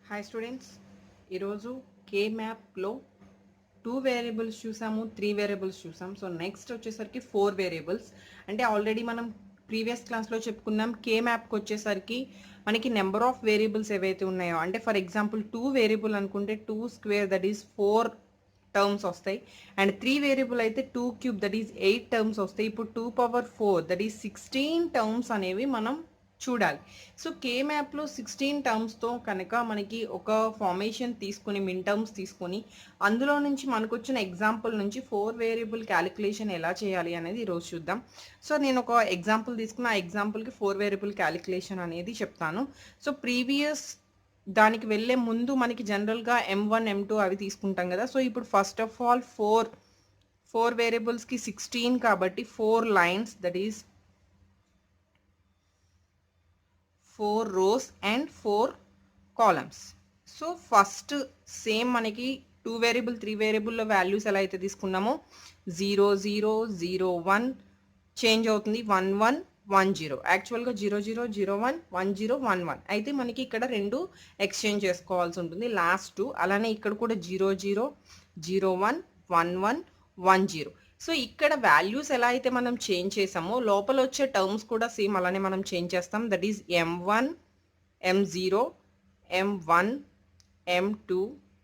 Hi students, ఈరోజు కే మ్యాప్లో 2 variables చూసాము, 3 వేరియబుల్స్ చూసాం. సో నెక్స్ట్ వచ్చేసరికి 4 వేరియబుల్స్. అంటే ఆల్రెడీ మనం ప్రీవియస్ క్లాస్లో చెప్పుకున్నాం. కే మ్యాప్కి వచ్చేసరికి మనకి నెంబర్ ఆఫ్ వేరియబుల్స్ ఏవైతే ఉన్నాయో, అంటే ఫర్ ఎగ్జాంపుల్ 2 వేరియబుల్ అనుకుంటే 2² దట్ ఈస్ 4 టర్మ్స్ వస్తాయి. అండ్ 3 వేరియబుల్ అయితే 2³ దట్ ఈస్ 8 టర్మ్స్ వస్తాయి. ఇప్పుడు 2⁴ దట్ ఈస్ 16 టర్మ్స్ అనేవి మనం చూడాలి. సో కే మ్యాప్లో 16 టర్మ్స్తో కనుక మనకి ఒక ఫార్మేషన్ తీసుకుని మిన్ టర్మ్స్ తీసుకుని అందులో నుంచి మనకు వచ్చిన ఎగ్జాంపుల్ నుంచి 4 వేరియబుల్ క్యాలిక్యులేషన్ ఎలా చేయాలి అనేది ఈరోజు చూద్దాం. సో నేను ఒక ఎగ్జాంపుల్ తీసుకున్న ఆ ఎగ్జాంపుల్కి 4 వేరియబుల్ క్యాలిక్యులేషన్ అనేది చెప్తాను. సో ప్రీవియస్ దానికి వెళ్ళే ముందు మనకి జనరల్గా M1 M2 అవి తీసుకుంటాం కదా. సో ఇప్పుడు ఫస్ట్ ఆఫ్ ఆల్ 4 వేరియబుల్స్కి 16 కాబట్టి 4 lines that is 4 rows and 4 columns. So first same మనకి 2 వేరియబుల్ 3 వేరియబుల్లో వాల్యూస్ ఎలా అయితే తీసుకున్నామో 0 0 0 1 చేంజ్ అవుతుంది 1 1 1 0. యాక్చువల్గా 0 0 0 1 1 0 1 1 అయితే మనకి ఇక్కడ రెండు ఎక్స్చేంజ్ చేసుకోవాల్సి ఉంటుంది లాస్ట్ 2. అలానే ఇక్కడ కూడా 0 0 0 1 1 1 1 0. సో ఇక్కడ వాల్యూస్ ఎలా అయితే మనం చేంజ్ చేసామో లోపల వచ్చే టర్మ్స్ కూడా సేమ్ అలానే మనం చేంజ్ చేస్తాం. That is M1 M0 M1 M2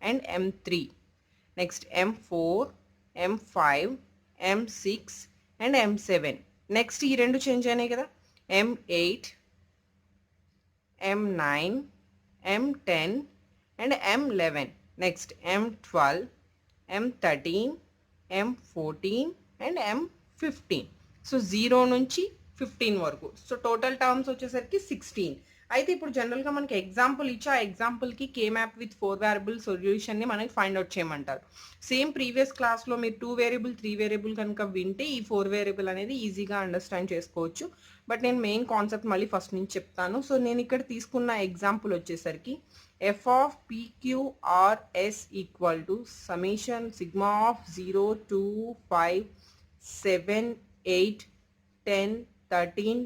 and M3. Next M4 M5 M6 and M7. Next ఈ రెండు చేంజ్ అయినాయి కదా. M8 M9 M10 and M11. Next M12 M13 M14 and M15. So 0 నుంచి 15 వరకు. సో టోటల్ టర్మ్స్ వచ్చేసరికి 16. అయితే ఇప్పుడు జనరల్గా మనకి ఎగ్జాంపుల్ ఇచ్చి ఆ ఎగ్జాంపుల్కి కే మ్యాప్ విత్ 4 వేరియబుల్ సొల్యూషన్ని మనకి ఫైండ్ అవుట్ చేయమంటారు. సేమ్ ప్రీవియస్ క్లాస్లో మీరు 2 వేరియబుల్ 3 వేరియబుల్ కనుక వింటే ఈ 4 వేరియబుల్ అనేది ఈజీగా అండర్స్టాండ్ చేసుకోవచ్చు. బట్ నేను మెయిన్ కాన్సెప్ట్ మళ్ళీ ఫస్ట్ నుంచి చెప్తాను. సో నేను ఇక్కడ తీసుకున్న ఎగ్జాంపుల్ వచ్చేసరికి f of PQRS equal to summation sigma of 0 2 5 7 8 10 13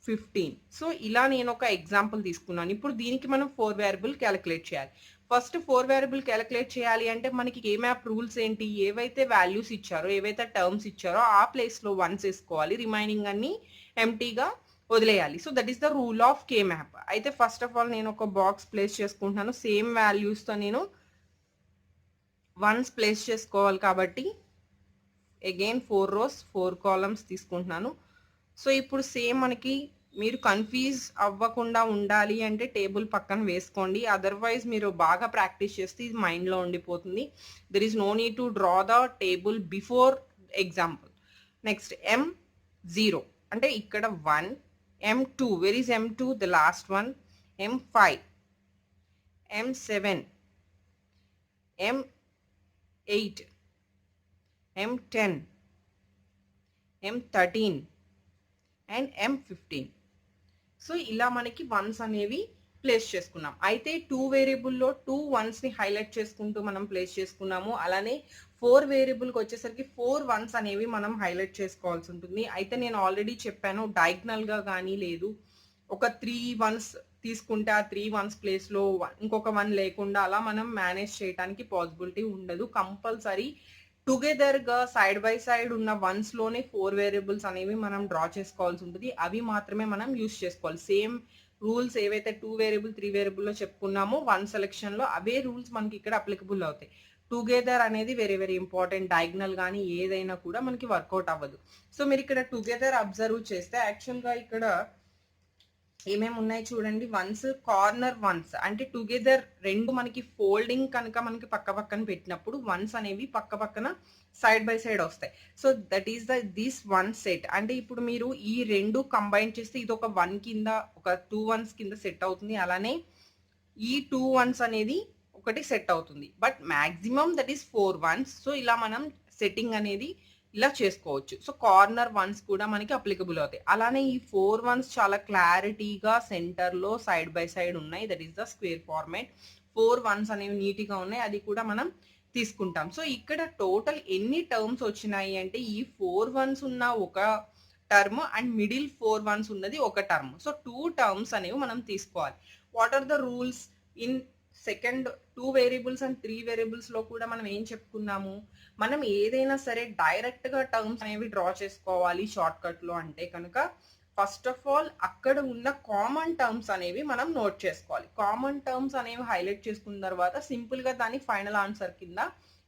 15. So ఇలా నేను ఒక ఎగ్జాంపుల్ తీసుకున్నాను. ఇప్పుడు దీనికి మనం 4 వేరియబుల్ క్యాలిక్యులేట్ చేయాలి. ఫస్ట్ 4 వేరియబుల్ క్యాలిక్యులేట్ చేయాలి అంటే మనకి కే మ్యాప్ రూల్స్ ఏంటి, ఏవైతే వాల్యూస్ ఇచ్చారో ఏవైతే టర్మ్స్ ఇచ్చారో ఆ ప్లేస్లో 1s వేసుకోవాలి, రిమైనింగ్ అన్ని ఎంటీగా వదిలేయాలి. So that is the rule of K map. అయితే ఫస్ట్ ఆఫ్ ఆల్ నేను ఒక బాక్స్ ప్లేస్ చేసుకుంటున్నాను. సేమ్ వాల్యూస్తో నేను 1s ప్లేస్ చేసుకోవాలి కాబట్టి అగైన్ 4 rows 4 columns తీసుకుంటున్నాను. సో ఇప్పుడు సేమ్ మనకి మీరు కన్ఫ్యూజ్ అవ్వకుండా ఉండాలి అంటే టేబుల్ పక్కన వేసుకోండి. అదర్వైజ్ మీరు బాగా ప్రాక్టీస్ చేస్తే ఇది మైండ్లో ఉండిపోతుంది. There is no need to draw the table before example. Next M0 అంటే ఇక్కడ 1. M2, where is M2? The last one. M5, M7, M8, M10, M13 and M15. So ఇలా మనకి 1s అనేవి ప్లేస్ చేసుకున్నాం. అయితే 2 వేరియబుల్లో 2 1sని హైలైట్ చేసుకుంటూ మనం ప్లేస్ చేసుకున్నాము. అలానే 4 వేరియబుల్కి వచ్చేసరికి 4 1s అనేవి మనం హైలైట్ చేసుకోవాల్సి ఉంటుంది. అయితే నేను ఆల్రెడీ చెప్పాను డయాగ్నల్గా కానీ లేదు ఒక 3 1s తీసుకుంటే ఆ 3 1s ప్లేస్లో ఇంకొక 1 లేకుండా అలా మనం మేనేజ్ చేయడానికి పాసిబిలిటీ ఉండదు. కంపల్సరీ టుగెదర్గా సైడ్ బై సైడ్ ఉన్న 1స్లోనే 4 వేరియబుల్స్ అనేవి మనం డ్రా చేసుకోవాల్సి ఉంటుంది. అవి మాత్రమే మనం యూస్ చేసుకోవాలి. సేమ్ రూల్స్ ఏవైతే 2 వేరియబుల్ 3 వేరియబుల్లో చెప్పుకున్నామో 1 సెలెక్షన్లో అవే రూల్స్ మనకి ఇక్కడ అప్లికబుల్ అవుతాయి. టుగెదర్ అనేది వెరీ వెరీ ఇంపార్టెంట్. డయాగ్నల్ కానీ ఏదైనా కూడా మనకి వర్కౌట్ అవ్వదు. సో మీరు ఇక్కడ టుగెదర్ అబ్జర్వ్ చేస్తే యాక్చువల్గా ఇక్కడ ఏమేమి ఉన్నాయి చూడండి. 1s కార్నర్ 1s అంటే టుగెదర్ రెండు మనకి ఫోల్డింగ్ కనుక మనకి పక్క పక్కన పెట్టినప్పుడు 1s అనేవి పక్క పక్కన సైడ్ బై సైడ్ వస్తాయి. So that is this 1 set. అంటే ఇప్పుడు మీరు ఈ రెండు కంబైన్ చేస్తే ఇది ఒక 1 కింద ఒక 2 1s కింద సెట్ అవుతుంది. అలానే ఈ 2 1s అనేది ఒకటి సెట్ అవుతుంది. But maximum that is 4 1s. So ఇలా మనం సెట్టింగ్ అనేది ఇలా చేసుకోవచ్చు. సో కార్నర్ 1s కూడా మనకి అప్లికబుల్ అవుతాయి. అలానే ఈ 4 1s చాలా క్లారిటీగా సెంటర్లో సైడ్ బై సైడ్ ఉన్నాయి. That is the square format. 4 1s అనేవి నీట్గా ఉన్నాయి, అది కూడా మనం తీసుకుంటాం. సో ఇక్కడ టోటల్ ఎన్ని టర్మ్స్ వచ్చినాయి అంటే ఈ 4 1s ఉన్న ఒక టర్మ్ అండ్ మిడిల్ 4 1s ఉన్నది ఒక టర్మ్. సో 2 టర్మ్స్ అనేవి మనం తీసుకోవాలి. What are the rules in second 2 variables and 3 variables లో కూడా మనం ఏం చెప్పుకున్నాము, మనం ఏదైనా సరే డైరెక్ట్ గా టర్మ్స్ అనేవి డ్రా చేసుకోవాలి షార్ట్ కట్ లో అంటే కనుక ఫస్ట్ ఆఫ్ ఆల్ అక్కడ ఉన్న కామన్ టర్మ్స్ అనేవి మనం నోట్ చేసుకోవాలి. కామన్ టర్మ్స్ అనేవి హైలైట్ చేసుకున్న తర్వాత సింపుల్ గా దాన్ని ఫైనల్ ఆన్సర్ కింద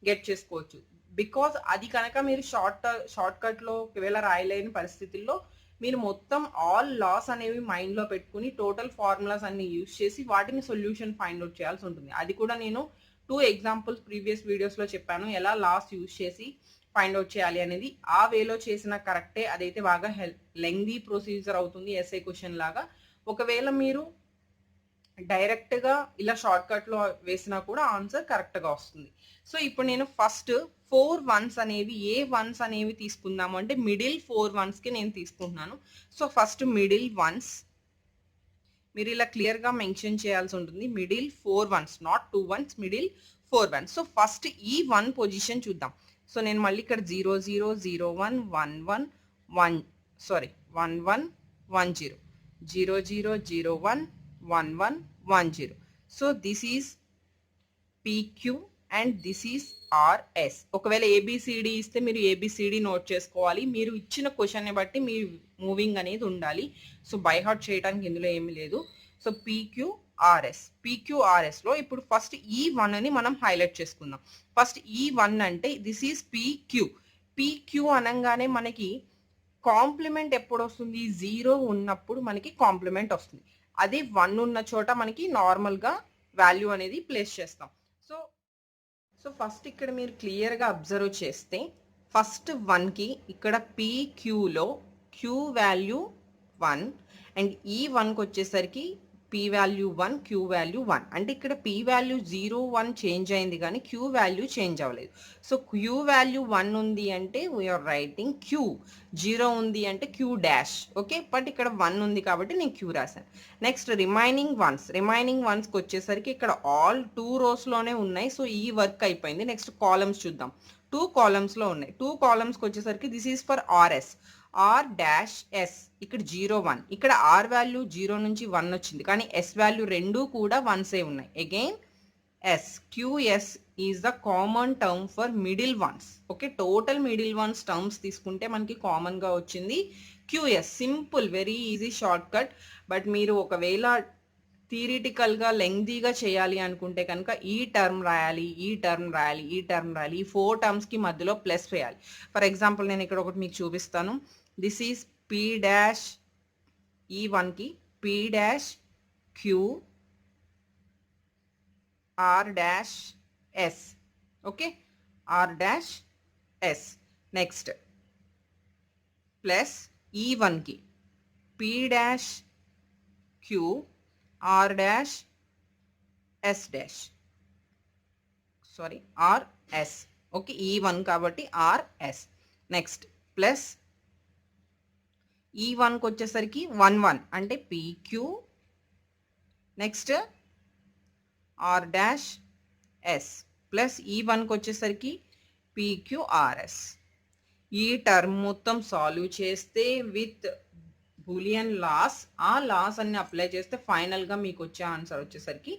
గెట్ చేసుకోవచ్చు. బికాజ్ అది కనుక మీరు షార్ట్ కట్ లో ఒకవేళ రాయలేని పరిస్థితుల్లో మీరు మొత్తం ఆల్ లాస్ అనేవి మైండ్ లో పెట్టుకుని టోటల్ ఫార్ములాస్ అన్ని యూజ్ చేసి వాటిని సొల్యూషన్ ఫైండ్ అవుట్ చేయాల్సి ఉంటుంది. అది కూడా నేను 2 ఎగ్జాంపుల్స్ ప్రీవియస్ వీడియోస్ లో చెప్పాను, ఎలా లాస్ యూజ్ చేసి ఫైండ్ అవుట్ చేయాలి అనేది. ఆ వేలో చేసిన కరెక్టే, అదైతే బాగా లెంగ్దీ ప్రొసీజర్ అవుతుంది ఎస్ఏ క్వశ్చన్ లాగా. ఒకవేళ మీరు డైరెక్ట్ గా ఇలా షార్ట్ కట్ లో వేసినా కూడా ఆన్సర్ కరెక్ట్ గా వస్తుంది. సో ఇప్పుడు నేను ఫస్ట్ 4 వన్స్ అనేవి ఏ వన్స్ అనేవి తీసుకుందాము అంటే మిడిల్ 4 వన్స్ కి నేను తీసుకుంటున్నాను. సో ఫస్ట్ మిడిల్ వన్స్ మీరు ఇలా క్లియర్ గా మెన్షన్ చేయాల్సి ఉంటుంది. Middle 4 once, not 2 once, middle 4 once. So first ఈ 1 పొజిషన్ చూద్దాం. సో నేను మళ్ళీ ఇక్కడ 0 0 0 1 1 1 1 sorry 1 1 1 0 0 0 0 1 1 1 1 0. So this is PQ and this is RS. ఒకవేళ ABCD ఇస్తే మీరు ABCD నోట్ చేసుకోవాలి. మీరు ఇచ్చిన క్వశ్చన్ని బట్టి మీ మూవింగ్ అనేది ఉండాలి. సో బై హార్ట్ చేయడానికి ఇందులో ఏమీ లేదు. సో PQRS లో ఇప్పుడు ఫస్ట్ ఈ 1 అని మనం హైలైట్ చేసుకుందాం. ఫస్ట్ ఈ 1 అంటే దిస్ ఈజ్ PQ అనగానే మనకి కాంప్లిమెంట్ ఎప్పుడు వస్తుంది, 0 ఉన్నప్పుడు మనకి కాంప్లిమెంట్ వస్తుంది. అది 1 ఉన్న చోట మనకి నార్మల్ గా వాల్యూ అనేది ప్లేస్ చేస్తాం. సో ఫస్ట్ ఇక్కడ మీరు క్లియర్ గా అబ్జర్వ్ చేస్తే ఫస్ట్ 1 కి ఇక్కడ PQలో Q వాల్యూ 1 అండ్ ఈ 1 కి వచ్చేసరికి P వాల్యూ 1 Q వాల్యూ 1. అంటే ఇక్కడ P వాల్యూ 0 1 చేంజ్ అయింది కానీ Q వాల్యూ చేంజ్ అవ్వలేదు. సో Q వాల్యూ 1 ఉంది అంటే వీఆర్ రైటింగ్ Q, 0 ఉంది అంటే Q డాష్. ఓకే, బట్ ఇక్కడ 1 ఉంది కాబట్టి నేను Q రాశాను. నెక్స్ట్ రిమైనింగ్ వన్స్కి వచ్చేసరికి ఇక్కడ ఆల్ 2 rows లోనే ఉన్నాయి. సో ఈ వర్క్ అయిపోయింది. నెక్స్ట్ కాలమ్స్ చూద్దాం. 2 columns లో ఉన్నాయి. 2 columnsకి వచ్చేసరికి this is for RS, R dash S. ఇక్కడ 0 1, ఇక్కడ R వాల్యూ 0 నుంచి 1 వచ్చింది కానీ S వాల్యూ రెండు కూడా 1సే ఉన్నాయి. Again S, QS is the common term for middle once. Okay, total middle once terms తీసుకుంటే మనకి కామన్ గా వచ్చింది QS. Simple, very easy short cut. But మీరు ఒకవేళ థియరిటికల్ గా లెంగ్దీగా చేయాలి అనుకుంటే కనుక ఈ టర్మ్ రాయాలి, ఈ 4 టర్మ్స్ కి మధ్యలో ప్లస్ వేయాలి. ఫర్ ఎగ్జాంపుల్ నేను ఇక్కడ ఒకటి మీకు చూపిస్తాను. దిస్ ఈజ్ P డాష్, ఈ 1 కి P dash Q R dash S. Okay, R dash S. Next plus ఈ 1 కి P dash Q R dash S dash, sorry RS. Okay, ఈ 1 కాబట్టి RS. నెక్స్ట్ ప్లస్ ఈ 1కి వచ్చేసరికి 1 1 అంటే PQ. Next R dash S plus ఈ 1కి వచ్చేసరికి PQRS. ఈ టర్మ్ మొత్తం సాల్వ్ చేస్తే విత్ బూలియన్ లాస్, ఆ లాస్ అన్ని అప్లై చేస్తే ఫైనల్ గా మీకు వచ్చే ఆన్సర్ వచ్చేసరికి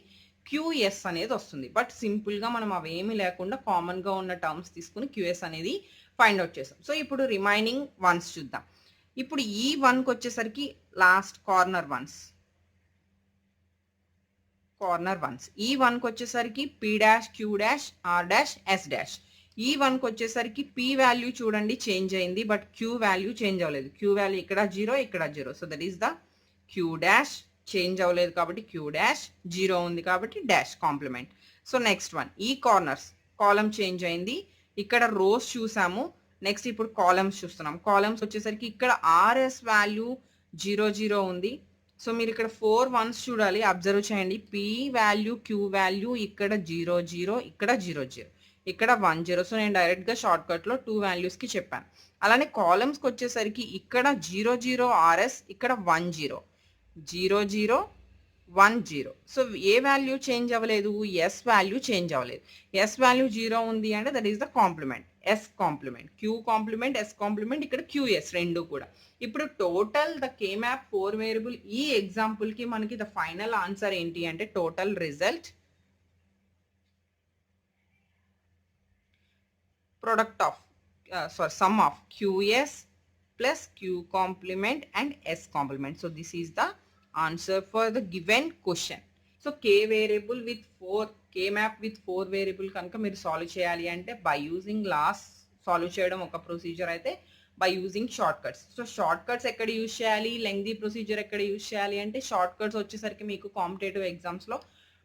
QS అనేది వస్తుంది. బట్ సింపుల్ గా మనం అవేమీ లేకుండా కామన్ గా ఉన్న టర్మ్స్ తీసుకుని QS అనేది ఫైండ్ అవుట్ చేసాం. సో ఇప్పుడు రిమైనింగ్ వన్స్ చూద్దాం. ఇప్పుడు ఈ 1కి వచ్చేసరికి లాస్ట్ కార్నర్ వన్స్, ఈ 1కి వచ్చేసరికి P dash Q dash R dash S dash. ఈ 1కి వచ్చేసరికి P వాల్యూ చూడండి చేంజ్ అయింది బట్ Q వాల్యూ చేంజ్ అవ్వలేదు. Q వాల్యూ ఇక్కడ 0 ఇక్కడ 0. So that is the Q dash. Change అవ్వలేదు కాబట్టి Q డాష్, 0 ఉంది కాబట్టి dash complement. So next one ఈ కార్నర్స్, కాలమ్ చేంజ్ అయింది. ఇక్కడ రోస్ చూసాము. నెక్స్ట్ ఇప్పుడు కాలమ్స్ చూస్తున్నాం. కాలమ్స్ వచ్చేసరికి ఇక్కడ RS వాల్యూ 0 0 ఉంది. సో మీరు ఇక్కడ 4 వన్స్ చూడాలి, అబ్జర్వ్ చేయండి. P వాల్యూ Q వాల్యూ ఇక్కడ 0 0, ఇక్కడ 0 0, ఇక్కడ 1 0. సో నేను డైరెక్ట్ గా షార్ట్ కట్ లో 2 వాల్యూస్ కి చెప్పాను. అలానే కాలమ్స్ కి వచ్చేసరికి ఇక్కడ 0 0 RS, ఇక్కడ 1 0 0 0 1 0. సో ఏ వాల్యూ చేంజ్ అవ్వలేదు, S వాల్యూ చేంజ్ అవ్వలేదు. S వాల్యూ 0 ఉంది అంటే that is the complement, S complement, Q complement, S complement, ఇక్కడ QS రెండు కూడా. ఇప్పుడు total the K map 4 variable ఈ ఎగ్జాంపుల్ కి మనకి ద ఫైనల్ ఆన్సర్ ఏంటి అంటే total result product of sum of qs plus q complement and s complement. So this is the answer for the given question. So k variable with 4 k map with 4 variable కనుక మీరు solve చేయాలి అంటే by using loss solve చేయడం ఒక procedure అయితే by using short cuts. So short cuts ఎక్కడ use చేయాలి, lengthy procedure ఎక్కడ యూజ్ చేయాలి అంటే షార్ట్ కట్స్ వచ్చేసరికి మీకు కాంపిటేటివ్ ఎగ్జామ్స్లో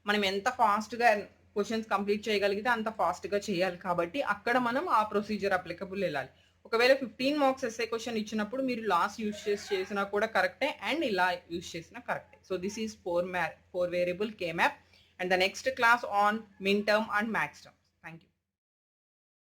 మనం ఎంత ఫాస్ట్గా క్వశ్చన్స్ కంప్లీట్ చేయగలిగితే అంత ఫాస్ట్గా చేయాలి కాబట్టి అక్కడ మనం ఆ ప్రొసీజర్ అప్లికబుల్ వెళ్ళాలి. ఒకవేళ 15 మార్క్స్ ఎస్ఏ క్వశ్చన్ ఇచ్చినప్పుడు మీరు లాస్ట్ యూజ్ చేసినా కూడా కరెక్టే అండ్ ఇలా యూజ్ చేసినా కరెక్టే. So this is 4 variable K map and the next class on min term and max term.